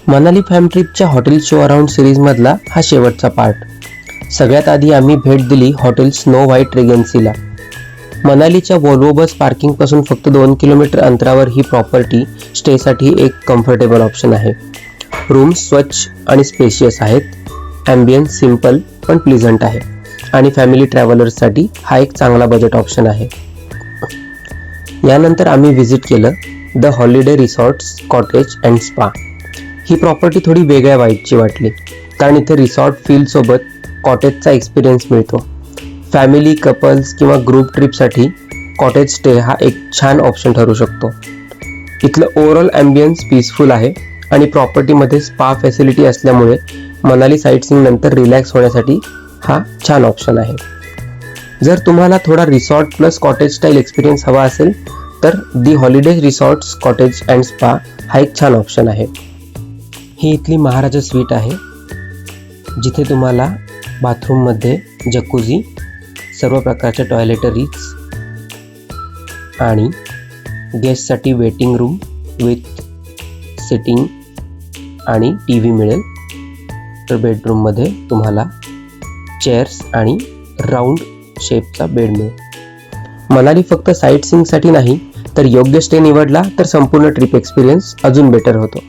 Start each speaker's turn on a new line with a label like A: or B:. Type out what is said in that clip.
A: Manali fam ट्रिपच्या hotel show around सिरीजमधला हा शेवटचा पार्ट. सगळ्यात आधी आम्ही भेट दिली हॉटेल स्नो व्हाईट रेगन्सीला. मनालीच्या वॉल्वो बस पार्किंगपासून फक्त 2 किलोमीटर अंतरावर ही प्रॉपर्टी स्टेसाठी एक कम्फर्टेबल ऑप्शन आहे. रूम्स स्वच्छ आणि स्पेशियस आहेत. ॲम्बियन्स सिम्पल पण प्लीझंट आहे आणि फॅमिली ट्रॅव्हलर्ससाठी हा एक चांगला बजेट ऑप्शन आहे. यानंतर आम्ही व्हिजिट केलं the holiday resorts cottage and spa. He property थोडी वेगळ्या वाईबची वाटली, कारण इथे रिसॉर्ट फीलसोबत कॉटेजचा एक्सपिरियन्स मिळतो. फॅमिली, कपल्स किंवा ग्रुप ट्रिपसाठी कॉटेज स्टे हा एक छान ऑप्शन ठरू शकतो. इथलं ओव्हरऑल ॲम्बियन्स पीसफुल आहे आणि प्रॉपर्टीमध्ये स्पा फॅसिलिटी असल्यामुळे मनाली साईटसीइंग नंतर रिलॅक्स होण्यासाठी हा छान ऑप्शन आहे. जर तुम्हाला थोडा resort plus cottage style experience हवा असेल तर the holiday resorts cottage and spa हा एक छान ऑप्शन आहे. ही इथली महाराजा स्वीट आहे, जिथे तुम्हाला बाथरूममध्ये जकुझी, सर्व प्रकारच्या टॉयलेटरीज आणि गेस्टसाठी वेटिंग रूम विथ सिटिंग आणि टी व्ही मिळेल. तर बेडरूममध्ये तुम्हाला चेअर्स आणि राऊंड शेपचा बेड मिळेल. मनाली फक्त साईट सीइंगसाठी नाही तर योग्य स्टे निवडला तर संपूर्ण ट्रिप एक्सपिरियन्स अजून बेटर होतो.